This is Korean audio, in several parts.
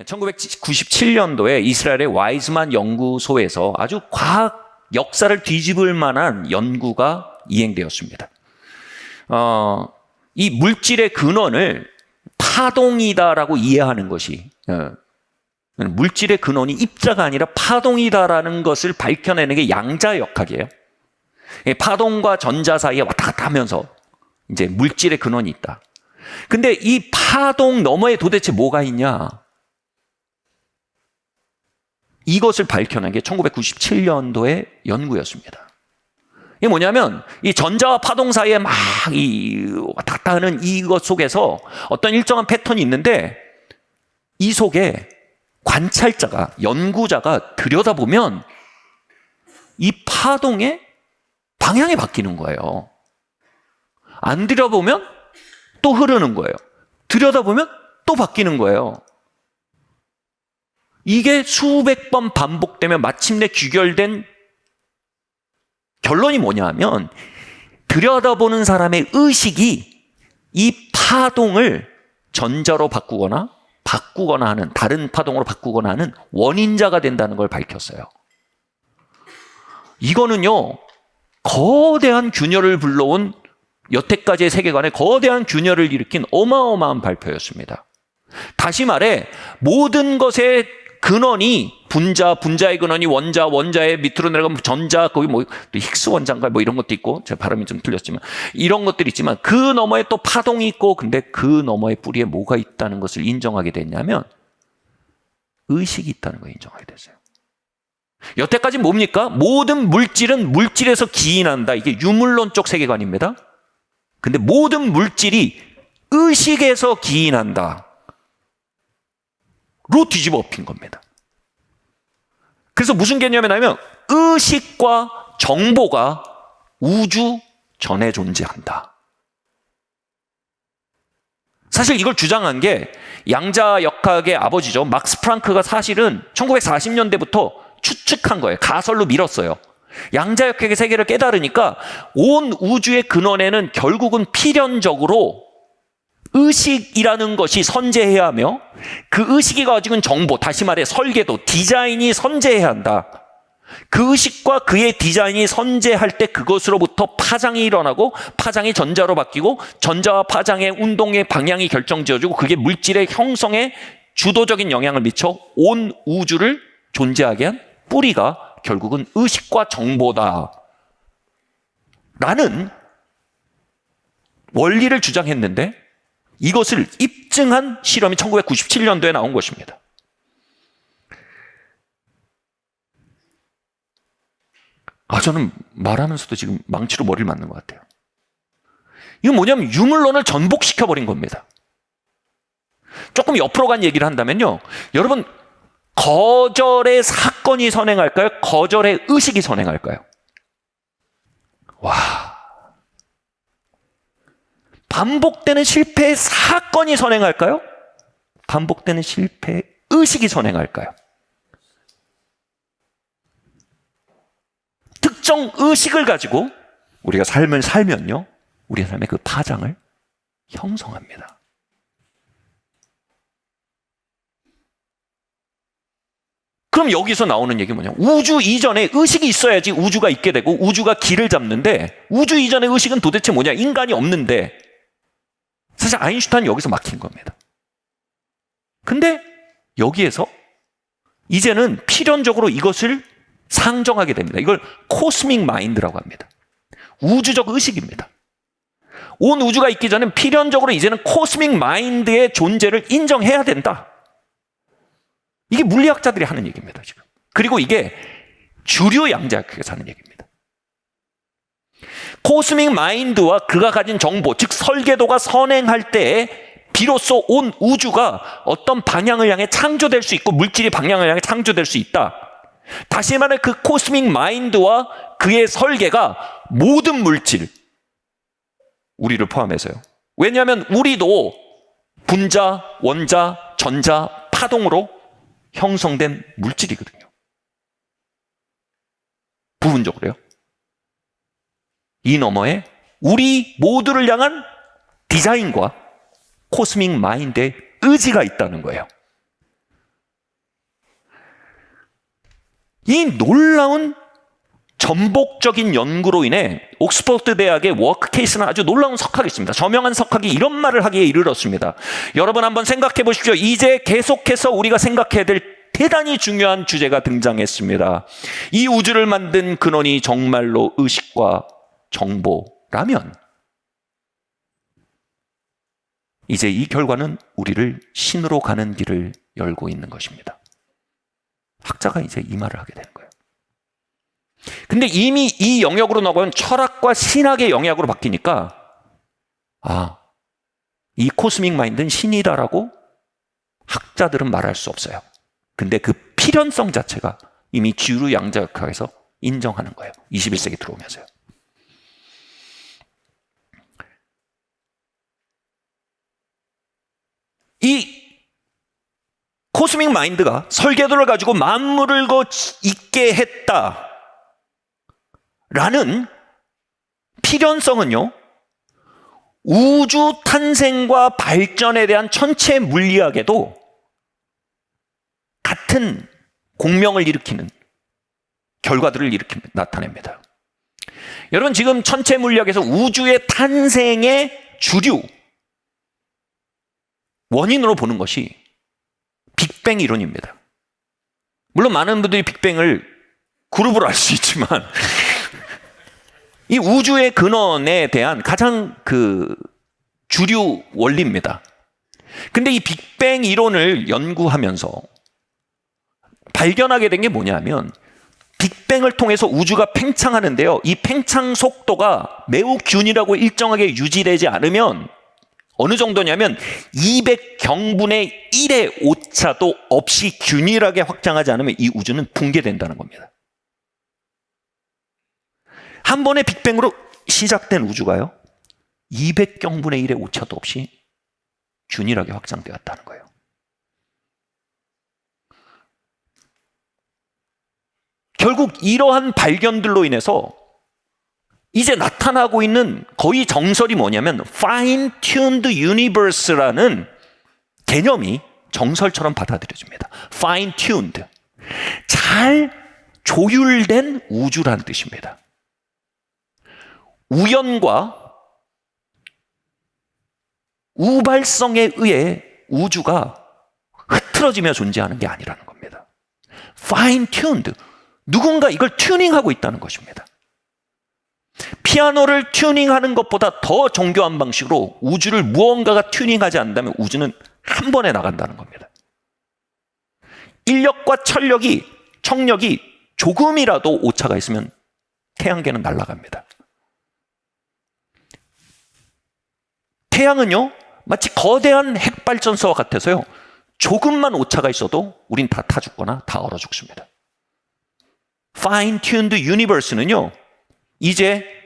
1997년도에 이스라엘의 와이즈만 연구소에서 아주 과학 역사를 뒤집을 만한 연구가 이행되었습니다. 이 물질의 근원을 파동이다라고 이해하는 것이, 물질의 근원이 입자가 아니라 파동이다라는 것을 밝혀내는 게 양자역학이에요. 파동과 전자 사이에 왔다 갔다 하면서 이제 물질의 근원이 있다. 근데 이 파동 너머에 도대체 뭐가 있냐? 이것을 밝혀낸 게 1997년도의 연구였습니다. 이게 뭐냐면 이 전자와 파동 사이에 막 왔다 갔다 하는 이것 속에서 어떤 일정한 패턴이 있는데 이 속에 관찰자가, 연구자가 들여다보면 이 파동의 방향이 바뀌는 거예요. 안 들여다보면 또 흐르는 거예요. 들여다보면 또 바뀌는 거예요. 이게 수백 번 반복되면 마침내 귀결된 결론이 뭐냐 하면 들여다보는 사람의 의식이 이 파동을 전자로 바꾸거나 하는, 다른 파동으로 바꾸거나 하는 원인자가 된다는 걸 밝혔어요. 이거는요, 거대한 균열을 불러온, 여태까지의 세계관에 거대한 균열을 일으킨 어마어마한 발표였습니다. 다시 말해 모든 것의 근원이 분자의 근원이 원자의 밑으로 내려가면 전자, 거기 뭐 또 힉스 원자인가 뭐 이런 것도 있고, 제 발음이 좀 틀렸지만 이런 것들이 있지만 그 너머에 또 파동이 있고, 근데 그 너머의 뿌리에 뭐가 있다는 것을 인정하게 됐냐면 의식이 있다는 걸 인정하게 됐어요. 여태까지 뭡니까? 모든 물질은 물질에서 기인한다. 이게 유물론적 세계관입니다. 근데 모든 물질이 의식에서 기인한다 로 뒤집어 엎인 겁니다. 그래서 무슨 개념이냐면 의식과 정보가 우주 전에 존재한다. 사실 이걸 주장한 게 양자역학의 아버지죠. 막스 프랑크가 사실은 1940년대부터 추측한 거예요. 가설로 밀었어요. 양자역학의 세계를 깨달으니까 온 우주의 근원에는 결국은 필연적으로 의식이라는 것이 선재해야 하며 그 의식이 가지고 정보, 다시 말해 설계도, 디자인이 선재해야 한다. 그 의식과 그의 디자인이 선재할 때 그것으로부터 파장이 일어나고 파장이 전자로 바뀌고 전자와 파장의 운동의 방향이 결정지어지고 그게 물질의 형성에 주도적인 영향을 미쳐 온 우주를 존재하게 한 뿌리가 결국은 의식과 정보다 라는 원리를 주장했는데 이것을 입증한 실험이 1997년도에 나온 것입니다. 저는 말하면서도 지금 망치로 머리를 맞는 것 같아요. 이건 뭐냐면 유물론을 전복시켜버린 겁니다. 조금 옆으로 간 얘기를 한다면요, 여러분, 거절의 사건이 선행할까요? 거절의 의식이 선행할까요? 반복되는 실패의 사건이 선행할까요? 반복되는 실패의 의식이 선행할까요? 특정 의식을 가지고 우리가 삶을 살면요, 우리 삶의 그 파장을 형성합니다. 그럼 여기서 나오는 얘기는 뭐냐? 우주 이전에 의식이 있어야지 우주가 있게 되고 우주가 길을 잡는데 우주 이전의 의식은 도대체 뭐냐? 인간이 없는데 사실 아인슈타인이 여기서 막힌 겁니다. 근데 여기에서 이제는 필연적으로 이것을 상정하게 됩니다. 이걸 코스믹 마인드라고 합니다. 우주적 의식입니다. 온 우주가 있기 전에 필연적으로 이제는 코스믹 마인드의 존재를 인정해야 된다. 이게 물리학자들이 하는 얘기입니다, 지금. 그리고 이게 주류 양자역학에서 하는 얘기입니다. 코스믹 마인드와 그가 가진 정보, 즉 설계도가 선행할 때에 비로소 온 우주가 어떤 방향을 향해 창조될 수 있고 물질이 방향을 향해 창조될 수 있다. 다시 말해 그 코스믹 마인드와 그의 설계가 모든 물질, 우리를 포함해서요. 왜냐하면 우리도 분자, 원자, 전자, 파동으로 형성된 물질이거든요. 부분적으로요. 이 너머에 우리 모두를 향한 디자인과 코스믹 마인드의 의지가 있다는 거예요. 이 놀라운 전복적인 연구로 인해 옥스퍼드 대학의 워크 케이스는 아주 놀라운 석학이 있습니다. 저명한 석학이 이런 말을 하기에 이르렀습니다. 여러분 한번 생각해 보십시오. 이제 계속해서 우리가 생각해야 될 대단히 중요한 주제가 등장했습니다. 이 우주를 만든 근원이 정말로 의식과 정보라면 이제 이 결과는 우리를 신으로 가는 길을 열고 있는 것입니다. 학자가 이제 이 말을 하게 되는 거예요. 근데 이미 이 영역으로 나가면 철학과 신학의 영역으로 바뀌니까 이 코스믹 마인드는 신이다라고 학자들은 말할 수 없어요. 근데 그 필연성 자체가 이미 주류 양자역학에서 인정하는 거예요. 21세기 들어오면서요. 이 코스믹 마인드가 설계도를 가지고 만물을 있게 했다라는 필연성은요, 우주 탄생과 발전에 대한 천체 물리학에도 같은 공명을 일으키는 결과들을 나타냅니다. 여러분, 지금 천체 물리학에서 우주의 탄생의 주류 원인으로 보는 것이 빅뱅 이론입니다. 물론 많은 분들이 빅뱅을 그룹으로 알 수 있지만 이 우주의 근원에 대한 가장 주류 원리입니다. 근데 이 빅뱅 이론을 연구하면서 발견하게 된 게 뭐냐면 빅뱅을 통해서 우주가 팽창하는데요. 이 팽창 속도가 매우 균일하고 일정하게 유지되지 않으면 어느 정도냐면 200경분의 1의 오차도 없이 균일하게 확장하지 않으면 이 우주는 붕괴된다는 겁니다. 한 번의 빅뱅으로 시작된 우주가요, 200경분의 1의 오차도 없이 균일하게 확장되었다는 거예요. 결국 이러한 발견들로 인해서 이제 나타나고 있는 거의 정설이 뭐냐면 fine-tuned universe라는 개념이 정설처럼 받아들여집니다. fine-tuned, 잘 조율된 우주라는 뜻입니다. 우연과 우발성에 의해 우주가 흐트러지며 존재하는 게 아니라는 겁니다. fine-tuned, 누군가 이걸 튜닝하고 있다는 것입니다. 피아노를 튜닝하는 것보다 더 정교한 방식으로 우주를 무언가가 튜닝하지 않는다면 우주는 한 번에 나간다는 겁니다. 인력과 청력이 조금이라도 오차가 있으면 태양계는 날아갑니다. 태양은요, 마치 거대한 핵발전소와 같아서요, 조금만 오차가 있어도 우린 다 타 죽거나 다 얼어 죽습니다. fine-tuned universe는요, 이제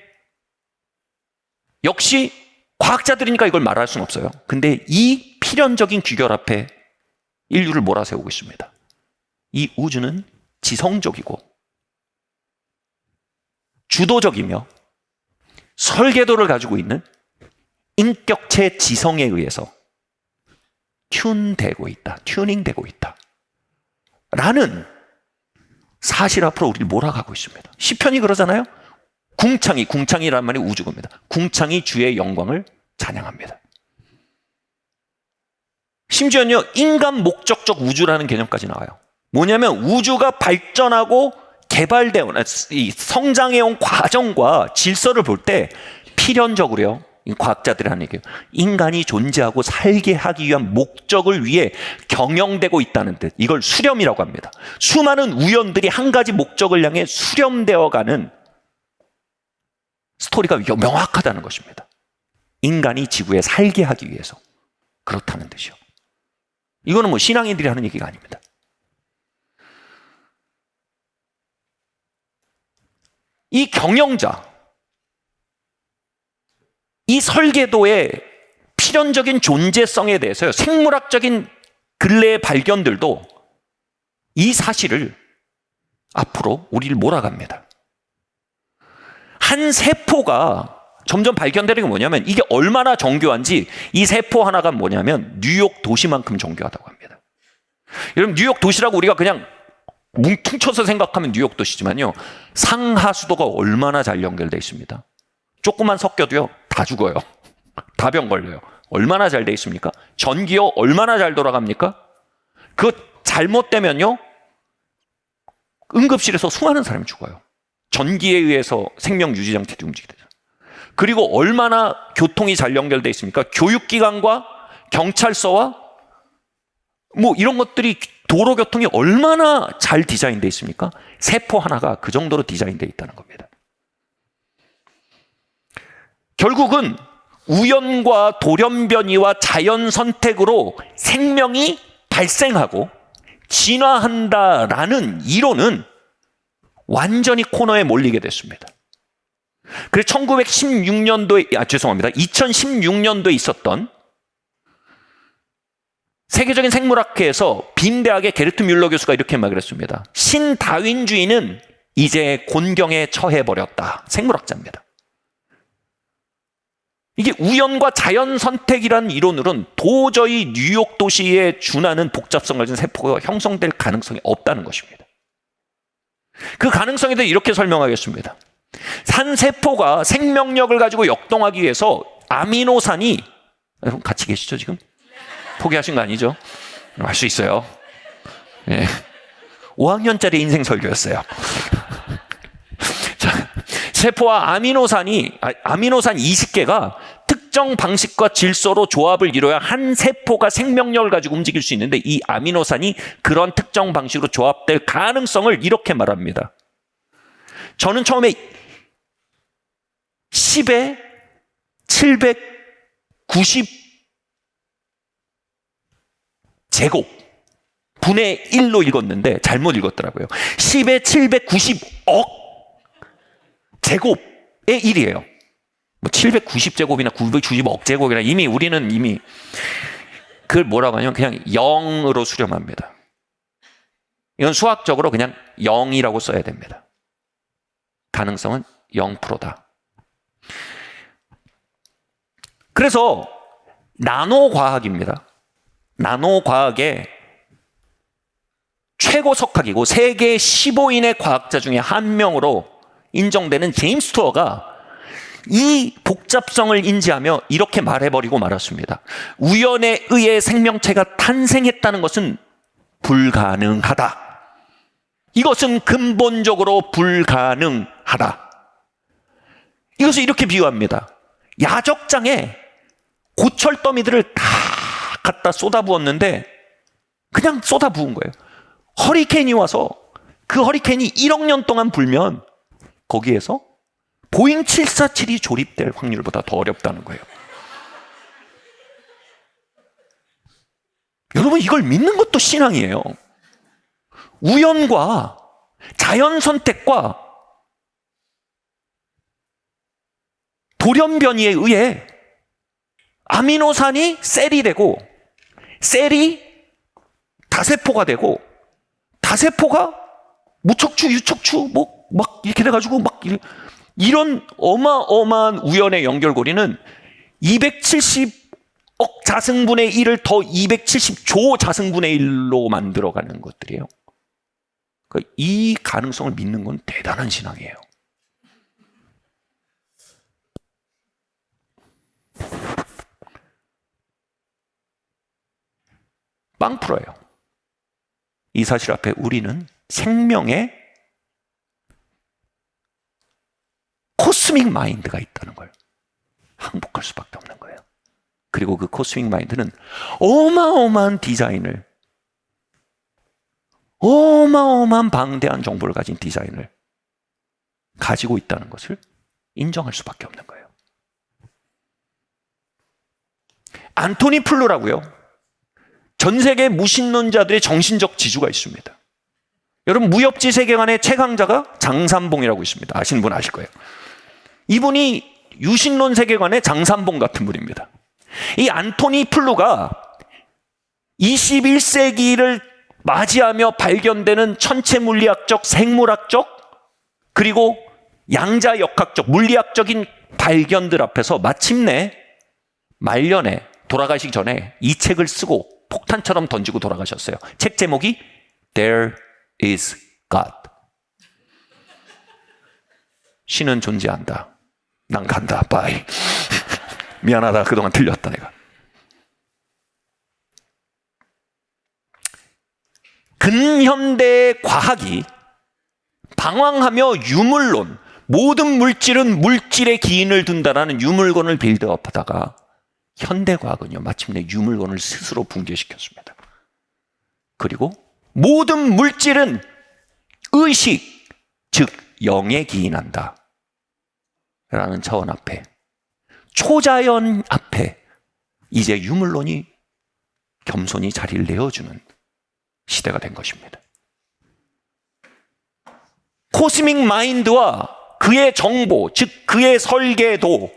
역시 과학자들이니까 이걸 말할 수는 없어요. 근데 이 필연적인 귀결 앞에 인류를 몰아세우고 있습니다. 이 우주는 지성적이고 주도적이며 설계도를 가지고 있는 인격체 지성에 의해서 튜닝되고 있다 라는 사실 앞으로 우리를 몰아가고 있습니다. 시편이 그러잖아요. 궁창이란 말이 우주입니다. 궁창이 주의 영광을 찬양합니다. 심지어는요, 인간 목적적 우주라는 개념까지 나와요. 뭐냐면 우주가 발전하고 개발되어 이 성장해온 과정과 질서를 볼 때 필연적으로요, 과학자들이 하는 얘기예요, 인간이 존재하고 살게 하기 위한 목적을 위해 경영되고 있다는 뜻. 이걸 수렴이라고 합니다. 수많은 우연들이 한 가지 목적을 향해 수렴되어가는 스토리가 명확하다는 것입니다. 인간이 지구에 살게 하기 위해서 그렇다는 뜻이요. 이거는 뭐 신앙인들이 하는 얘기가 아닙니다. 이 경영자, 이 설계도의 필연적인 존재성에 대해서요, 생물학적인 근래의 발견들도 이 사실을 앞으로 우리를 몰아갑니다. 한 세포가 점점 발견되는 게 뭐냐면 이게 얼마나 정교한지, 이 세포 하나가 뭐냐면 뉴욕 도시만큼 정교하다고 합니다. 여러분, 뉴욕 도시라고 우리가 그냥 뭉퉁쳐서 생각하면 뉴욕 도시지만요. 상하수도가 얼마나 잘 연결되어 있습니다. 조금만 섞여도요. 다 죽어요. 다 병 걸려요. 얼마나 잘 되어 있습니까? 전기요 얼마나 잘 돌아갑니까? 그거 잘못되면요. 응급실에서 수많은 사람이 죽어요. 전기에 의해서 생명 유지 장치들이 움직이게 되죠. 그리고 얼마나 교통이 잘 연결되어 있습니까? 교육기관과 경찰서와 뭐 이런 것들이 도로 교통이 얼마나 잘 디자인되어 있습니까? 세포 하나가 그 정도로 디자인되어 있다는 겁니다. 결국은 우연과 돌연변이와 자연 선택으로 생명이 발생하고 진화한다라는 이론은 완전히 코너에 몰리게 됐습니다. 그래서 2016년도에 있었던 세계적인 생물학회에서 빈대학의 게르트 뮬러 교수가 이렇게 말 그랬습니다. 신다윈주의는 이제 곤경에 처해버렸다. 생물학자입니다. 이게 우연과 자연 선택이라는 이론으로는 도저히 뉴욕 도시에 준하는 복잡성을 가진 세포가 형성될 가능성이 없다는 것입니다. 그 가능성에 대해 이렇게 설명하겠습니다. 한 세포가 생명력을 가지고 역동하기 위해서 아미노산이, 여러분 같이 계시죠 지금? 포기하신 거 아니죠? 할 수 있어요. 네. 5학년짜리 인생 설교였어요. 자, 세포와 아미노산 20개가 특정 방식과 질서로 조합을 이뤄야 한 세포가 생명력을 가지고 움직일 수 있는데 이 아미노산이 그런 특정 방식으로 조합될 가능성을 이렇게 말합니다. 저는 처음에 10에 790 제곱 분의 1로 읽었는데 잘못 읽었더라고요. 10에 790억 제곱의 1이에요. 뭐 790제곱이나 990억 제곱이나 우리는 이미 그걸 뭐라고 하냐면 그냥 0으로 수렴합니다. 이건 수학적으로 그냥 0이라고 써야 됩니다. 가능성은 0%다. 그래서 나노과학입니다. 나노과학의 최고 석학이고 세계 15인의 과학자 중에 한 명으로 인정되는 제임스 투어가 이 복잡성을 인지하며 이렇게 말해버리고 말았습니다. 우연에 의해 생명체가 탄생했다는 것은 불가능하다. 이것은 근본적으로 불가능하다. 이것을 이렇게 비유합니다. 야적장에 고철더미들을 다 갖다 쏟아부었는데 그냥 쏟아부은 거예요. 허리케인이 와서 그 허리케인이 1억 년 동안 불면 거기에서 보잉 747이 조립될 확률보다 더 어렵다는 거예요. 여러분 이걸 믿는 것도 신앙이에요. 우연과 자연 선택과 돌연변이에 의해 아미노산이 셀이 되고 셀이 다세포가 되고 다세포가 무척추, 유척추 막 이렇게 돼가지고 막 이런 어마어마한 우연의 연결고리는 270억 자승분의 1을 더 270조 자승분의 1로 만들어가는 것들이에요. 그러니까 이 가능성을 믿는 건 대단한 신앙이에요. 빵 풀어요. 이 사실 앞에 우리는 생명의 코스믹 마인드가 있다는 걸 항복할 수밖에 없는 거예요. 그리고 그 코스믹 마인드는 어마어마한 디자인을, 어마어마한 방대한 정보를 가진 디자인을 가지고 있다는 것을 인정할 수밖에 없는 거예요. 안토니 플루라고요. 전 세계 무신론자들의 정신적 지주가 있습니다. 여러분 무협지 세계관의 최강자가 장산봉이라고 있습니다. 아시는 분 아실 거예요. 이분이 유신론 세계관의 장산봉 같은 분입니다. 이 안토니 플루가 21세기를 맞이하며 발견되는 천체 물리학적, 생물학적, 그리고 양자역학적, 물리학적인 발견들 앞에서 마침내 말년에 돌아가시기 전에 이 책을 쓰고 폭탄처럼 던지고 돌아가셨어요. 책 제목이 There is God. 신은 존재한다. 난 간다. 바이. 미안하다. 그동안 틀렸다 내가. 근현대 과학이 방황하며 유물론, 모든 물질은 물질의 기인을 둔다라는 유물론을 빌드업하다가 현대과학은요, 마침내 유물론을 스스로 붕괴시켰습니다. 그리고 모든 물질은 의식, 즉 영에 기인한다 라는 차원 앞에, 초자연 앞에 이제 유물론이 겸손히 자리를 내어주는 시대가 된 것입니다. 코스믹 마인드와 그의 정보, 즉 그의 설계도,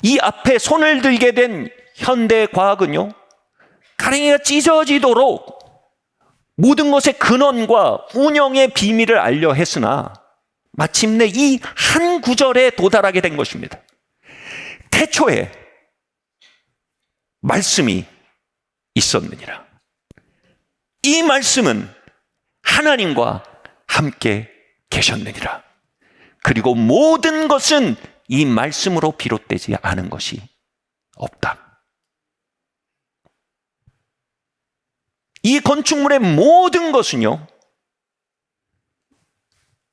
이 앞에 손을 들게 된 현대 과학은요, 가랭이가 찢어지도록 모든 것의 근원과 운영의 비밀을 알려 했으나 마침내 이 한 구절에 도달하게 된 것입니다. 태초에 말씀이 있었느니라. 이 말씀은 하나님과 함께 계셨느니라. 그리고 모든 것은 이 말씀으로 비롯되지 않은 것이 없다. 이 건축물의 모든 것은요,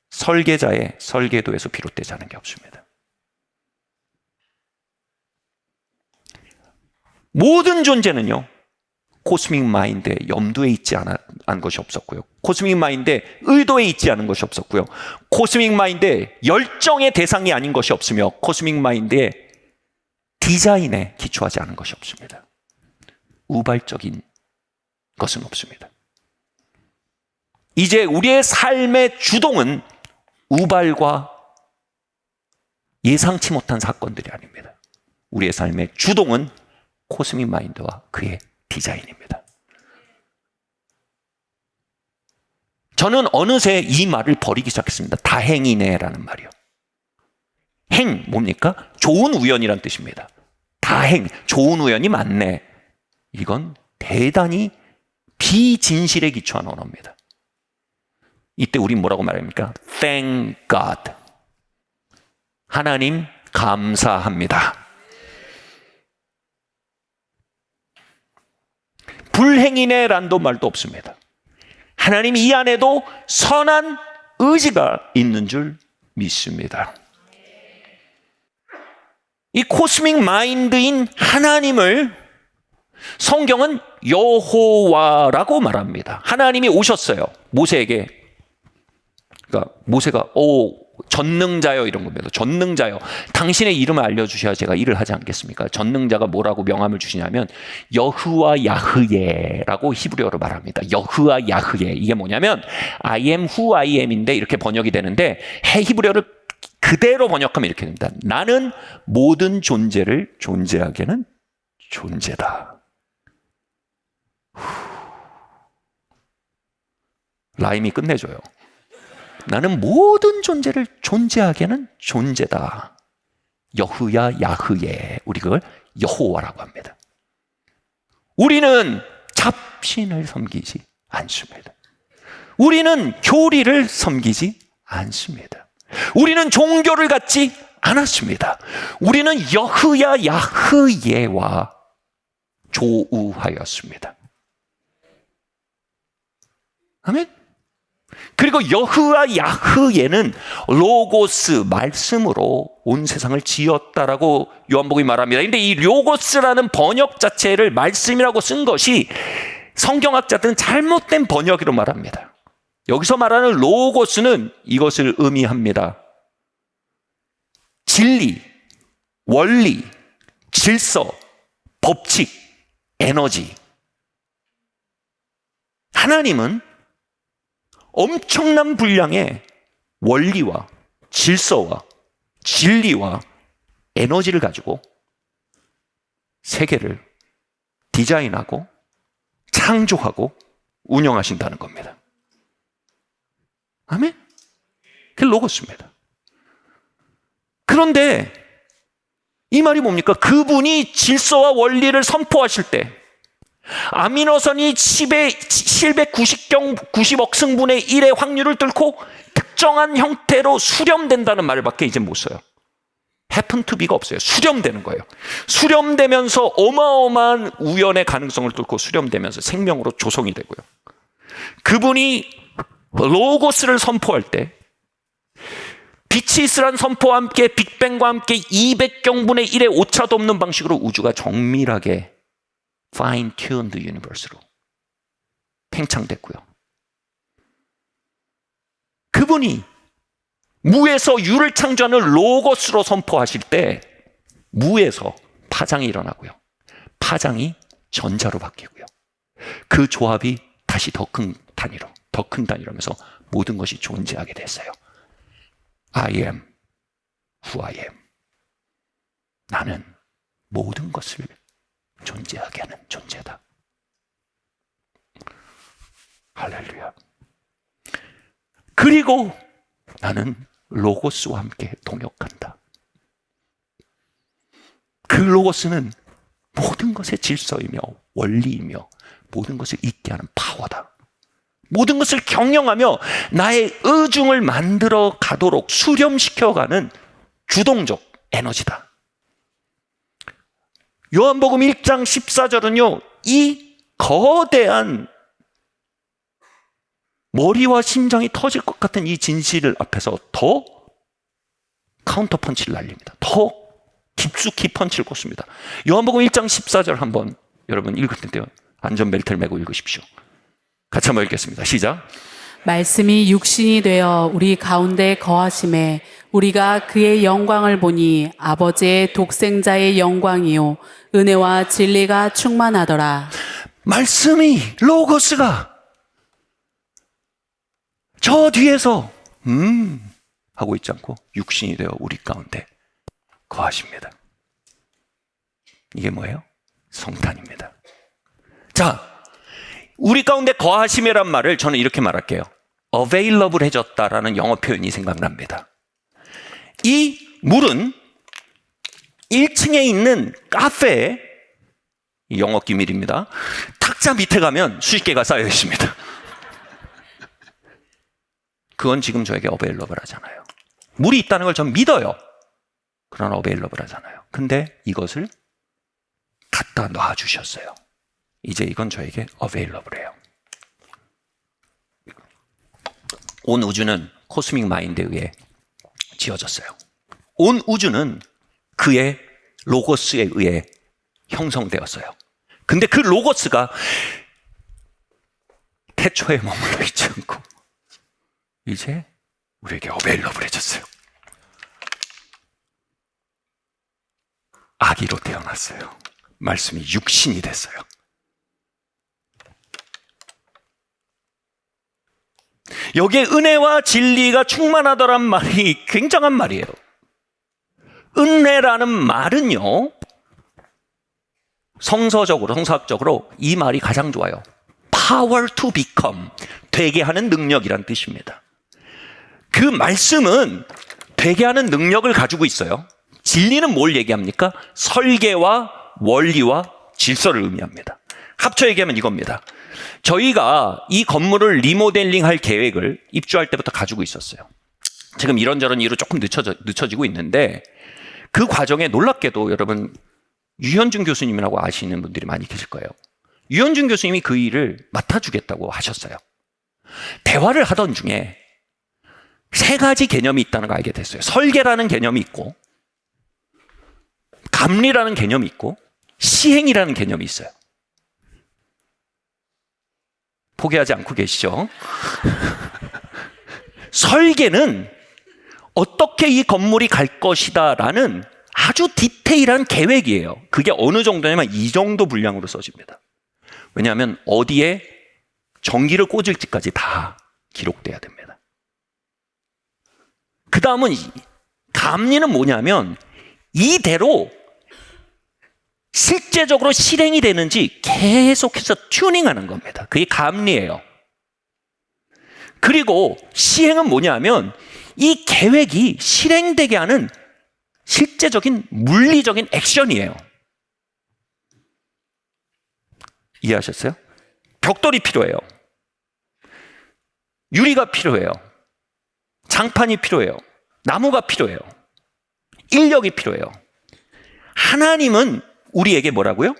설계자의 설계도에서 비롯되지 않은 게 없습니다. 모든 존재는요, 코스믹 마인드의 염두에 있지 않은 것이 없었고요. 코스믹 마인드의 의도에 있지 않은 것이 없었고요. 코스믹 마인드의 열정의 대상이 아닌 것이 없으며 코스믹 마인드의 디자인에 기초하지 않은 것이 없습니다. 우발적인 것은 없습니다. 이제 우리의 삶의 주동은 우발과 예상치 못한 사건들이 아닙니다. 우리의 삶의 주동은 코스믹 마인드와 그의 디자인입니다. 저는 어느새 이 말을 버리기 시작했습니다. 다행이네라는 말이요. 행 뭡니까? 좋은 우연이란 뜻입니다. 다행, 좋은 우연이 많네. 이건 대단히 비진실에 기초한 언어입니다. 이때 우린 뭐라고 말합니까? Thank God. 하나님 감사합니다. 불행이네란도 말도 없습니다. 하나님 이 안에도 선한 의지가 있는 줄 믿습니다. 이 코스믹 마인드인 하나님을 성경은 여호와라고 말합니다. 하나님이 오셨어요. 모세에게. 그러니까 모세가 전능자여 이런 겁니다. 전능자여, 당신의 이름을 알려주셔야 제가 일을 하지 않겠습니까? 전능자가 뭐라고 명함을 주시냐면 여흐와 야흐예라고 히브리어로 말합니다. 여흐와 야흐예, 이게 뭐냐면 I am who I am인데 이렇게 번역이 되는데, 히브리어를 그대로 번역하면 이렇게 됩니다. 나는 모든 존재를 존재하게는 존재다. 라임이 끝내줘요. 나는 모든 존재를 존재하게는 존재다. 여흐야 야흐예, 우리 그걸 여호와라고 합니다. 우리는 잡신을 섬기지 않습니다. 우리는 교리를 섬기지 않습니다. 우리는 종교를 갖지 않았습니다. 우리는 여흐야 야흐예와 조우하였습니다. 아멘. 그리고 여흐와 야흐예는 로고스, 말씀으로 온 세상을 지었다라고 요한복음이 말합니다. 그런데 이 로고스라는 번역 자체를 말씀이라고 쓴 것이 성경학자들은 잘못된 번역으로 말합니다. 여기서 말하는 로고스는 이것을 의미합니다. 진리, 원리, 질서, 법칙, 에너지. 하나님은 엄청난 분량의 원리와 질서와 진리와 에너지를 가지고 세계를 디자인하고 창조하고 운영하신다는 겁니다. 아멘? 그게 로고스입니다. 그런데 이 말이 뭡니까? 그분이 질서와 원리를 선포하실 때 아미노선이 790억 승분의 1의 확률을 뚫고 특정한 형태로 수렴된다는 말밖에 이제 못 써요. happen to be가 없어요. 수렴되는 거예요. 수렴되면서 어마어마한 우연의 가능성을 뚫고 수렴되면서 생명으로 조성이 되고요. 그분이 로고스를 선포할 때 빛이 있으란 선포와 함께 빅뱅과 함께 200경분의 1의 오차도 없는 방식으로 우주가 정밀하게 fine-tuned universe로 팽창됐고요. 그분이 무에서 유를 창조하는 로고스로 선포하실 때 무에서 파장이 일어나고요. 파장이 전자로 바뀌고요. 그 조합이 다시 더 큰 단위로, 더 큰 단위로면서 모든 것이 존재하게 됐어요. I am who I am. 나는 모든 것을 존재하게 하는 존재다. 할렐루야. 그리고 나는 로고스와 함께 동역한다. 그 로고스는 모든 것의 질서이며 원리이며 모든 것을 있게 하는 파워다. 모든 것을 경영하며 나의 의중을 만들어 가도록 수렴시켜가는 주동적 에너지다. 요한복음 1장 14절은요, 이 거대한 머리와 심장이 터질 것 같은 이 진실 앞에서 더 카운터 펀치를 날립니다. 더 깊숙이 펀치를 꽂습니다. 요한복음 1장 14절 한번 여러분 읽을 텐데요. 안전벨트를 매고 읽으십시오. 같이 한번 읽겠습니다. 시작. 말씀이 육신이 되어 우리 가운데 거하심에 우리가 그의 영광을 보니 아버지의 독생자의 영광이요 은혜와 진리가 충만하더라. 말씀이 로고스가 저 뒤에서 하고 있지 않고 육신이 되어 우리 가운데 거하십니다. 이게 뭐예요? 성탄입니다. 자, 우리 가운데 거하심이란 말을 저는 이렇게 말할게요. available 해졌다라는 영어 표현이 생각납니다. 이 물은 1층에 있는 카페에, 영어 기밀입니다, 탁자 밑에 가면 수십 개가 쌓여 있습니다. 그건 지금 저에게 available 하잖아요. 물이 있다는 걸 전 믿어요. 그러나 available 하잖아요. 근데 이것을 갖다 놔주셨어요. 이제 이건 저에게 available해요. 온 우주는 코스믹 마인드에 의해 지어졌어요. 온 우주는 그의 로고스에 의해 형성되었어요. 근데 그 로고스가 태초에 머물러 있지 않고 이제 우리에게 available해졌어요. 아기로 태어났어요. 말씀이 육신이 됐어요. 여기에 은혜와 진리가 충만하더란 말이 굉장한 말이에요. 은혜라는 말은요, 성서학적으로 이 말이 가장 좋아요. Power to become, 되게 하는 능력이란 뜻입니다. 그 말씀은 되게 하는 능력을 가지고 있어요. 진리는 뭘 얘기합니까? 설계와 원리와 질서를 의미합니다. 합쳐 얘기하면 이겁니다. 저희가 이 건물을 리모델링 할 계획을 입주할 때부터 가지고 있었어요. 지금 이런저런 이유로 조금 늦춰지고 있는데 그 과정에 놀랍게도 여러분 유현준 교수님이라고 아시는 분들이 많이 계실 거예요. 유현준 교수님이 그 일을 맡아주겠다고 하셨어요. 대화를 하던 중에 세 가지 개념이 있다는 걸 알게 됐어요. 설계라는 개념이 있고, 감리라는 개념이 있고, 시행이라는 개념이 있어요. 포기하지 않고 계시죠? 설계는 어떻게 이 건물이 갈 것이다라는 아주 디테일한 계획이에요. 그게 어느 정도냐면 이 정도 분량으로 써집니다. 왜냐하면 어디에 전기를 꽂을지까지 다 기록돼야 됩니다. 그 다음은 감리는 뭐냐면 이대로 실제적으로 실행이 되는지 계속해서 튜닝하는 겁니다. 그게 감리예요. 그리고 시행은 뭐냐면 이 계획이 실행되게 하는 실제적인 물리적인 액션이에요. 이해하셨어요? 벽돌이 필요해요. 유리가 필요해요. 장판이 필요해요. 나무가 필요해요. 인력이 필요해요. 하나님은 우리에게 뭐라고요?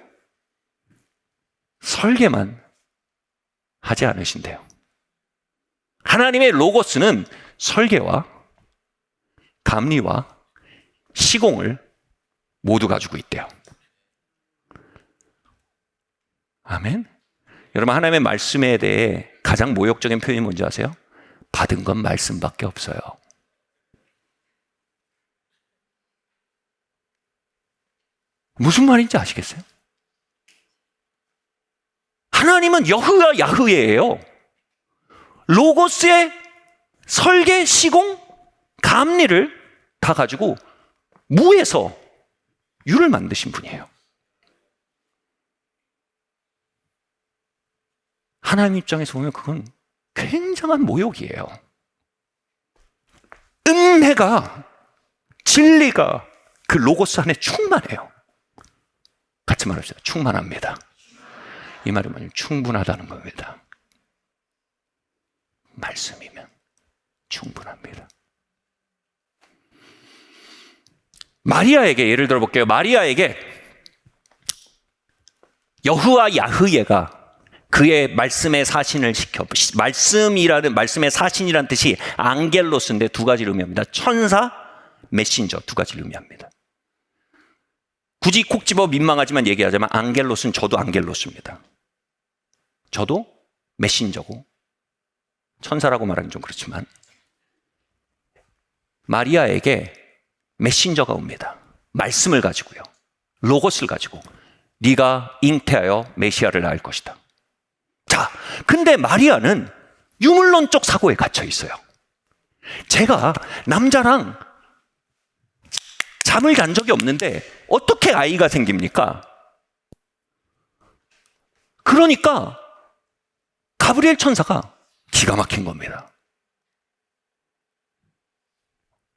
설계만 하지 않으신대요. 하나님의 로고스는 설계와 감리와 시공을 모두 가지고 있대요. 아멘. 여러분, 하나님의 말씀에 대해 가장 모욕적인 표현이 뭔지 아세요? 받은 건 말씀밖에 없어요. 무슨 말인지 아시겠어요? 하나님은 여호와 야흐웨예요. 로고스의 설계, 시공, 감리를 다 가지고 무에서 유를 만드신 분이에요. 하나님 입장에서 보면 그건 굉장한 모욕이에요. 은혜가, 진리가 그 로고스 안에 충만해요. 같이 말합시다. 충만합니다. 이 말이 뭐냐면 충분하다는 겁니다. 말씀이면 충분합니다. 마리아에게 예를 들어 볼게요. 마리아에게 여호와 야흐예가 그의 말씀의 사신을 시켜, 말씀이라는, 말씀의 사신이라는 뜻이 앙겔로스인데 두 가지를 의미합니다. 천사, 메신저 두 가지를 의미합니다. 굳이 콕 집어 민망하지만 얘기하자면 앙겔로스는 저도 앙겔로스입니다. 저도 메신저고, 천사라고 말하긴 좀 그렇지만 마리아에게 메신저가 옵니다. 말씀을 가지고요. 로고스를 가지고 네가 잉태하여 메시아를 낳을 것이다. 자, 근데 마리아는 유물론적 사고에 갇혀 있어요. 제가 남자랑 잠을 잔 적이 없는데 어떻게 아이가 생깁니까? 그러니까 가브리엘 천사가 기가 막힌 겁니다.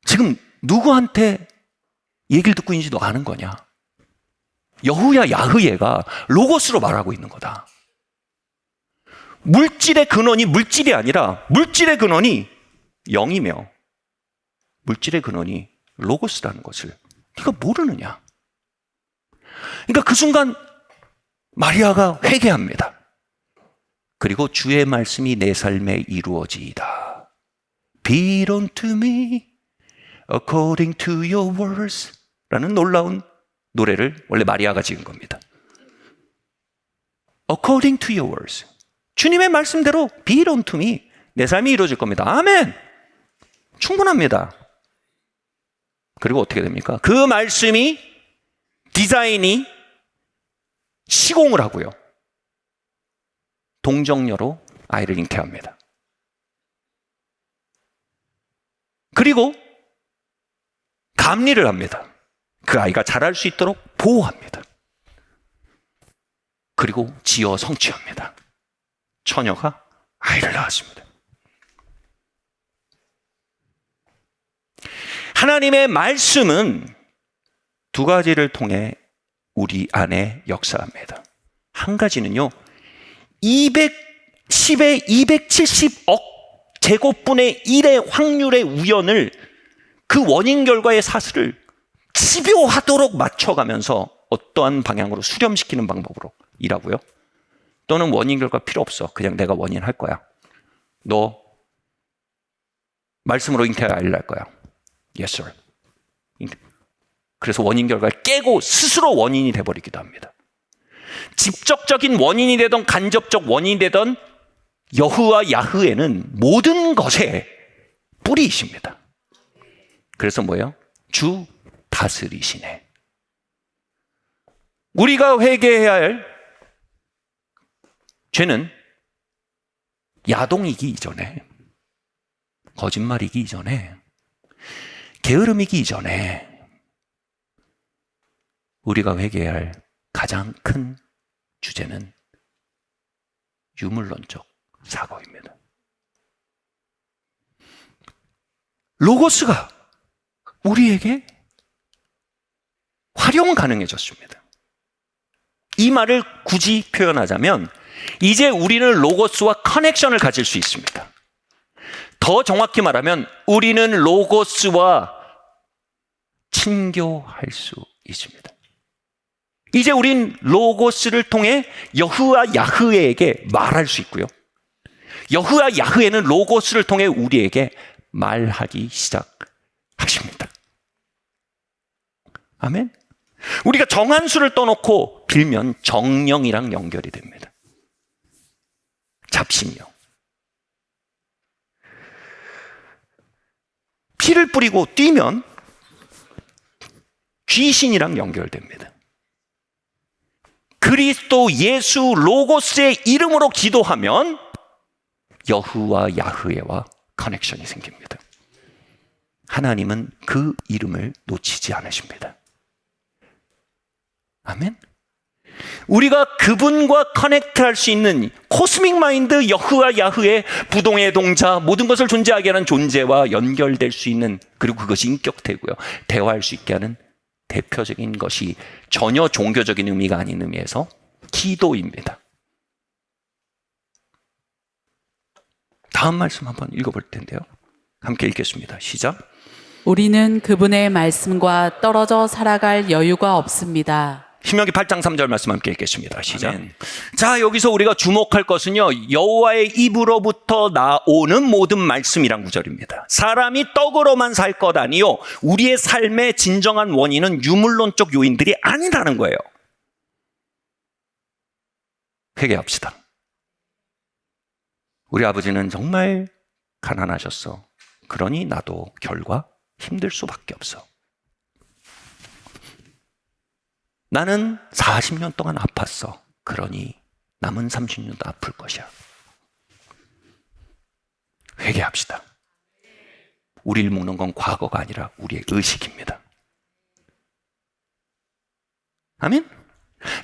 지금 누구한테 얘기를 듣고 있는지도 아는 거냐? 여호야 야흐예가 로고스로 말하고 있는 거다. 물질의 근원이 물질이 아니라 물질의 근원이 영이며 물질의 근원이 로고스라는 것을 네가 모르느냐? 그러니까 그 순간 마리아가 회개합니다. 그리고 주의 말씀이 내 삶에 이루어지이다. Be it unto me according to your words 라는 놀라운 노래를 원래 마리아가 지은 겁니다. According to your words. 주님의 말씀대로 be it unto me. 내 삶이 이루어질 겁니다. 아멘. 충분합니다. 그리고 어떻게 됩니까? 그 말씀이 디자인이 시공을 하고요. 동정녀로 아이를 잉태합니다. 그리고 감리를 합니다. 그 아이가 자랄 수 있도록 보호합니다. 그리고 지어 성취합니다. 처녀가 아이를 낳았습니다. 하나님의 말씀은 두 가지를 통해 우리 안에 역사합니다. 한 가지는요, 210의 270억 제곱분의 1의 확률의 우연을 그 원인 결과의 사슬을 집요하도록 맞춰가면서 어떠한 방향으로 수렴시키는 방법으로 일하고요. 또는 원인 결과 필요 없어. 그냥 내가 원인 할 거야. 너 말씀으로 잉태하여 아이를 낳을 거야. Yes, sir. 그래서 원인 결과를 깨고 스스로 원인이 돼버리기도 합니다. 직접적인 원인이 되던 간접적 원인이 되던 여호와 야흐웨는 모든 것의 뿌리이십니다. 그래서 뭐예요? 주 다스리시네. 우리가 회개해야 할 죄는 야동이기 이전에, 거짓말이기 이전에, 게으름이기 이전에 우리가 회개해야 할 가장 큰 주제는 유물론적 사고입니다. 로고스가 우리에게 활용 가능해졌습니다. 이 말을 굳이 표현하자면 이제 우리는 로고스와 커넥션을 가질 수 있습니다. 더 정확히 말하면 우리는 로고스와 친교할 수 있습니다. 이제 우린 로고스를 통해 여호와 야흐웨에게 말할 수 있고요. 여호와 야흐웨는 로고스를 통해 우리에게 말하기 시작하십니다. 아멘. 우리가 정한수를 떠놓고 빌면 정령이랑 연결이 됩니다. 잡신령. 피를 뿌리고 뛰면 귀신이랑 연결됩니다. 그리스도 예수 로고스의 이름으로 기도하면 여호와 야흐웨와 커넥션이 생깁니다. 하나님은 그 이름을 놓치지 않으십니다. 아멘. 우리가 그분과 커넥트할 수 있는 코스믹 마인드 여호와 야흐의 부동의 동자, 모든 것을 존재하게 하는 존재와 연결될 수 있는, 그리고 그것이 인격태고요, 대화할 수 있게 하는 대표적인 것이 전혀 종교적인 의미가 아닌 의미에서 기도입니다. 다음 말씀 한번 읽어볼 텐데요. 함께 읽겠습니다. 시작. 우리는 그분의 말씀과 떨어져 살아갈 여유가 없습니다. 신명기 8장 3절 말씀 함께 읽겠습니다. 시작. 아멘. 자, 여기서 우리가 주목할 것은요, 여호와의 입으로부터 나오는 모든 말씀이란 구절입니다. 사람이 떡으로만 살 것 아니요, 우리의 삶의 진정한 원인은 유물론적 요인들이 아니라는 거예요. 회개합시다. 우리 아버지는 정말 가난하셨어. 그러니 나도 결과 힘들 수밖에 없어. 나는 40년 동안 아팠어. 그러니 남은 30년도 아플 것이야. 회개합시다. 우리를 묶는 건 과거가 아니라 우리의 의식입니다. 아멘?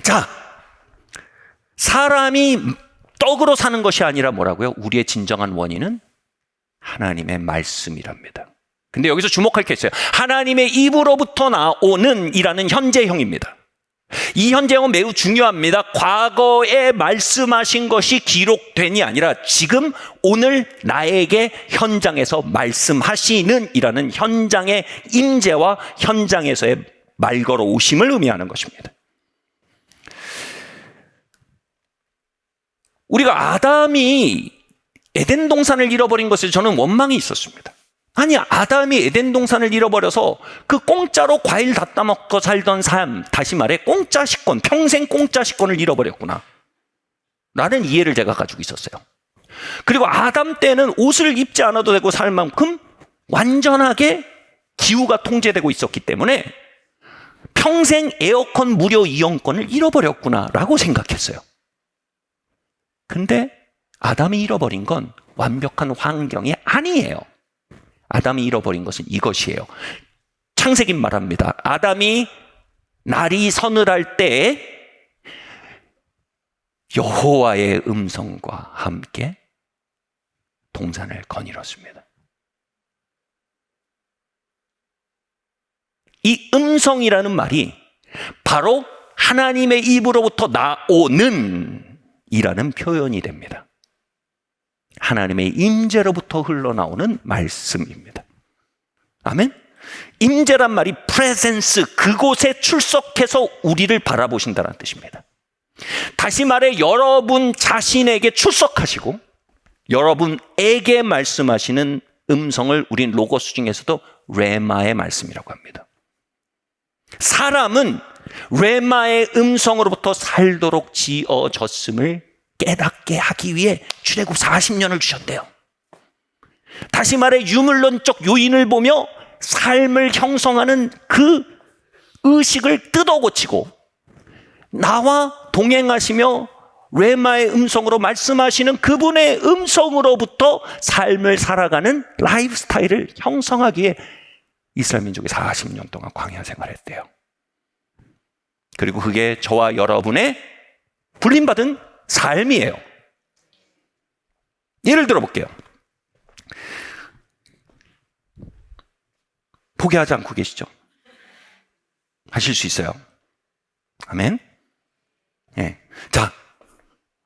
자, 사람이 떡으로 사는 것이 아니라 뭐라고요? 우리의 진정한 원인은 하나님의 말씀이랍니다. 근데 여기서 주목할 게 있어요. 하나님의 입으로부터 나오는 이라는 현재형입니다. 이 현재형은 매우 중요합니다. 과거에 말씀하신 것이 기록된이 아니라 지금 오늘 나에게 현장에서 말씀하시는 이라는 현장의 임재와 현장에서의 말 걸어 오심을 의미하는 것입니다. 우리가 아담이 에덴 동산을 잃어버린 것에 저는 원망이 있었습니다. 아니, 아담이 에덴 동산을 잃어버려서 그 공짜로 과일 다 따먹고 살던 삶, 다시 말해 공짜 식권, 평생 공짜 식권을 잃어버렸구나 라는 이해를 제가 가지고 있었어요. 그리고 아담 때는 옷을 입지 않아도 되고 살 만큼 완전하게 기후가 통제되고 있었기 때문에 평생 에어컨 무료 이용권을 잃어버렸구나 라고 생각했어요. 근데 아담이 잃어버린 건 완벽한 환경이 아니에요. 아담이 잃어버린 것은 이것이에요. 창세기 말합니다. 아담이 날이 서늘할 때 여호와의 음성과 함께 동산을 거닐었습니다. 이 음성이라는 말이 바로 하나님의 입으로부터 나오는 이라는 표현이 됩니다. 하나님의 임재로부터 흘러나오는 말씀입니다. 아멘? 임재란 말이 프레젠스, 그곳에 출석해서 우리를 바라보신다는 뜻입니다. 다시 말해 여러분 자신에게 출석하시고 여러분에게 말씀하시는 음성을 우린 로고스 중에서도 레마의 말씀이라고 합니다. 사람은 레마의 음성으로부터 살도록 지어졌음을 깨닫게 하기 위해 출애굽 40년을 주셨대요. 다시 말해 유물론적 요인을 보며 삶을 형성하는 그 의식을 뜯어고치고 나와 동행하시며 레마의 음성으로 말씀하시는 그분의 음성으로부터 삶을 살아가는 라이프 스타일을 형성하기 위해 이스라엘 민족이 40년 동안 광야 생활했대요. 그리고 그게 저와 여러분의 불림받은 삶이에요. 예를 들어 볼게요. 포기하지 않고 계시죠? 하실 수 있어요. 아멘. 예. 자,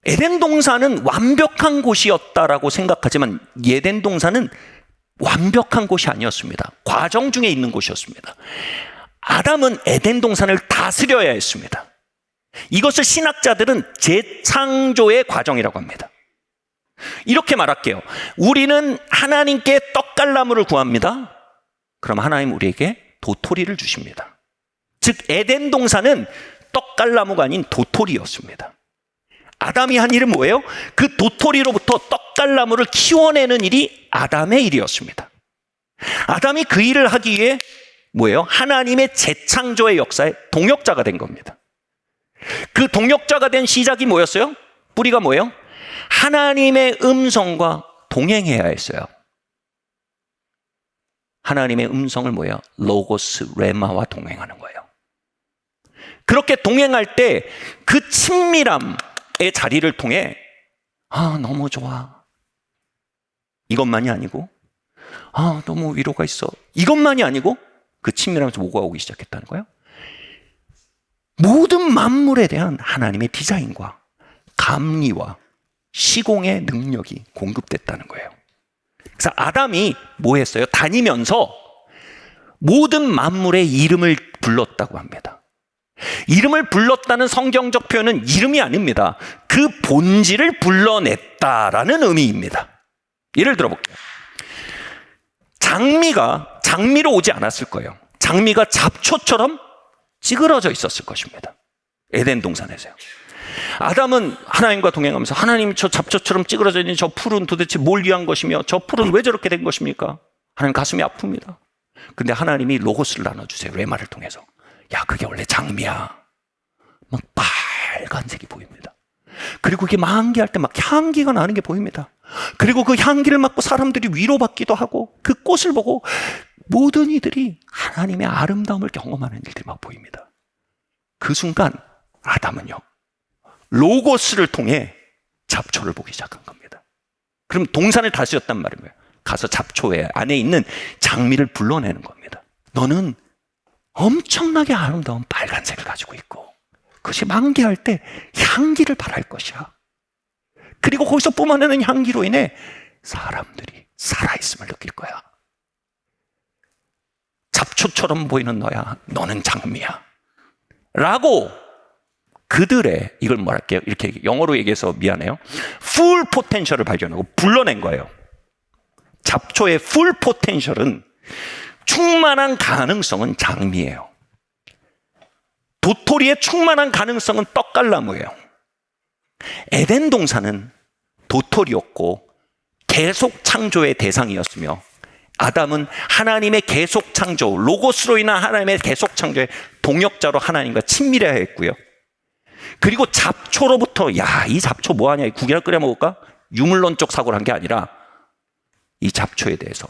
에덴 동산은 완벽한 곳이었다라고 생각하지만 에덴 동산은 완벽한 곳이 아니었습니다. 과정 중에 있는 곳이었습니다. 아담은 에덴 동산을 다스려야 했습니다. 이것을 신학자들은 재창조의 과정이라고 합니다. 이렇게 말할게요. 우리는 하나님께 떡갈나무를 구합니다. 그럼 하나님 우리에게 도토리를 주십니다. 즉 에덴 동산은 떡갈나무가 아닌 도토리였습니다. 아담이 한 일은 뭐예요? 그 도토리로부터 떡갈나무를 키워내는 일이 아담의 일이었습니다. 아담이 그 일을 하기 위해 뭐예요? 하나님의 재창조의 역사에 동역자가 된 겁니다. 그 동역자가 된 시작이 뭐였어요? 뿌리가 뭐예요? 하나님의 음성과 동행해야 했어요. 하나님의 음성을 뭐예요? 로고스, 레마와 동행하는 거예요. 그렇게 동행할 때 그 친밀함의 자리를 통해 너무 좋아. 이것만이 아니고 너무 위로가 있어. 이것만이 아니고 그 친밀함에서 뭐가 오기 시작했다는 거예요? 모든 만물에 대한 하나님의 디자인과 감리와 시공의 능력이 공급됐다는 거예요. 그래서 아담이 뭐 했어요? 다니면서 모든 만물의 이름을 불렀다고 합니다. 이름을 불렀다는 성경적 표현은 이름이 아닙니다. 그 본질을 불러냈다라는 의미입니다. 예를 들어볼게요. 장미로 오지 않았을 거예요. 장미가 잡초처럼 찌그러져 있었을 것입니다. 에덴 동산에서요. 아담은 하나님과 동행하면서 하나님 저 잡초처럼 찌그러져 있는 저 풀은 도대체 뭘 위한 것이며 저 풀은 왜 저렇게 된 것입니까? 하나님 가슴이 아픕니다. 근데 하나님이 로고스를 나눠주세요. 레마를 통해서. 야, 그게 원래 장미야. 막 빨간색이 보입니다. 그리고 그게 만개할 때 막 향기가 나는 게 보입니다. 그리고 그 향기를 맡고 사람들이 위로받기도 하고 그 꽃을 보고 모든 이들이 하나님의 아름다움을 경험하는 일들이 막 보입니다. 그 순간 아담은요, 로고스를 통해 잡초를 보기 시작한 겁니다. 그럼 동산을 다스렸단 말이에요. 가서 잡초에 안에 있는 장미를 불러내는 겁니다. 너는 엄청나게 아름다운 빨간색을 가지고 있고 그것이 만개할 때 향기를 발할 것이야. 그리고 거기서 뿜어내는 향기로 인해 사람들이 살아있음을 느낄 거야. 잡초처럼 보이는 너야. 너는 장미야. 라고 그들의, 이걸 뭐랄게요? 이렇게 영어로 얘기해서 미안해요. full potential을 발견하고 불러낸 거예요. 잡초의 full potential은 충만한 가능성은 장미예요. 도토리의 충만한 가능성은 떡갈나무예요. 에덴 동산은 도토리였고 계속 창조의 대상이었으며 아담은 하나님의 계속 창조, 로고스로 인한 하나님의 계속 창조의 동역자로 하나님과 친밀해야 했고요. 그리고 잡초로부터 이 잡초 뭐하냐, 국이나 끓여 먹을까? 유물론적 사고를 한 게 아니라 이 잡초에 대해서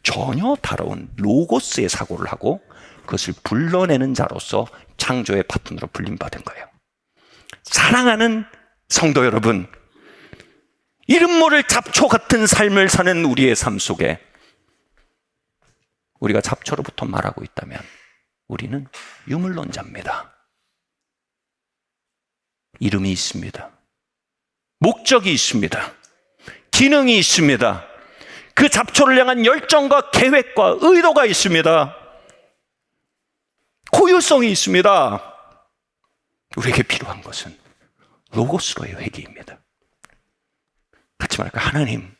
전혀 다른 로고스의 사고를 하고 그것을 불러내는 자로서 창조의 파트너로 불림받은 거예요. 사랑하는 성도 여러분, 이름 모를 잡초 같은 삶을 사는 우리의 삶 속에 우리가 잡초로부터 말하고 있다면 우리는 유물론자입니다. 이름이 있습니다. 목적이 있습니다. 기능이 있습니다. 그 잡초를 향한 열정과 계획과 의도가 있습니다. 고유성이 있습니다. 우리에게 필요한 것은 로고스로의 회개입니다. 같이 말할까요? 하나님,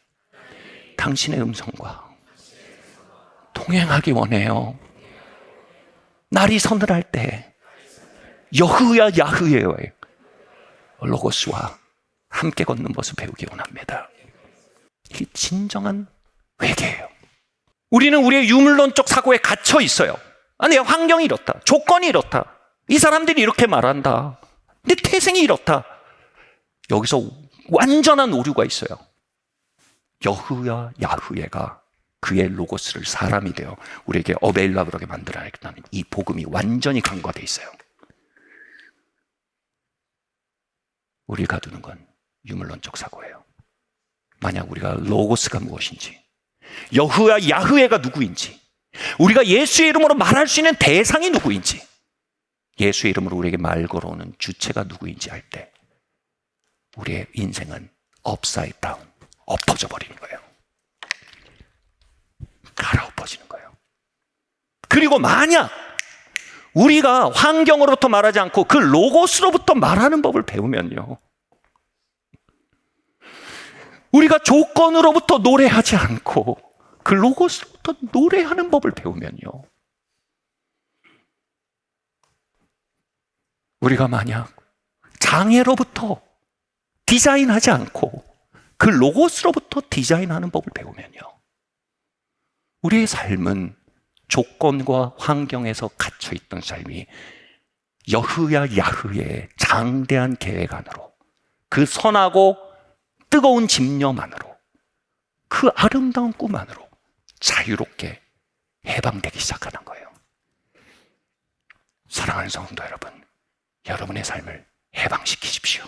당신의 음성과 동행하기 원해요. 날이 서늘할 때 여흐야 야흐예의 로고스와 함께 걷는 모습 배우기 원합니다. 이게 진정한 회개예요. 우리는 우리의 유물론적 사고에 갇혀 있어요. 내 환경이 이렇다. 조건이 이렇다. 이 사람들이 이렇게 말한다. 내 태생이 이렇다. 여기서 완전한 오류가 있어요. 여흐야 야흐예가 그의 로고스를 사람이 되어 우리에게 어베일라블하게 만들어야겠다는 이 복음이 완전히 간과되어 있어요. 우리가 가두는 건 유물론적 사고예요. 만약 우리가 로고스가 무엇인지, 여흐야 야흐예가 누구인지, 우리가 예수의 이름으로 말할 수 있는 대상이 누구인지 예수의 이름으로 우리에게 말 걸어오는 주체가 누구인지 알 때 우리의 인생은 업사이드 다운, 엎어져 버리는 거예요. 갈아엎어지는 거예요. 그리고 만약 우리가 환경으로부터 말하지 않고 그 로고스로부터 말하는 법을 배우면요, 우리가 조건으로부터 노래하지 않고 그 로고스로부터 노래하는 법을 배우면요, 우리가 만약 장애로부터 디자인하지 않고 그 로고스로부터 디자인하는 법을 배우면요, 우리의 삶은 조건과 환경에서 갇혀있던 삶이 여흐야 야흐의 장대한 계획 안으로, 그 선하고 뜨거운 집념 안으로, 그 아름다운 꿈 안으로 자유롭게 해방되기 시작하는 거예요. 사랑하는 성도 여러분, 여러분의 삶을 해방시키십시오.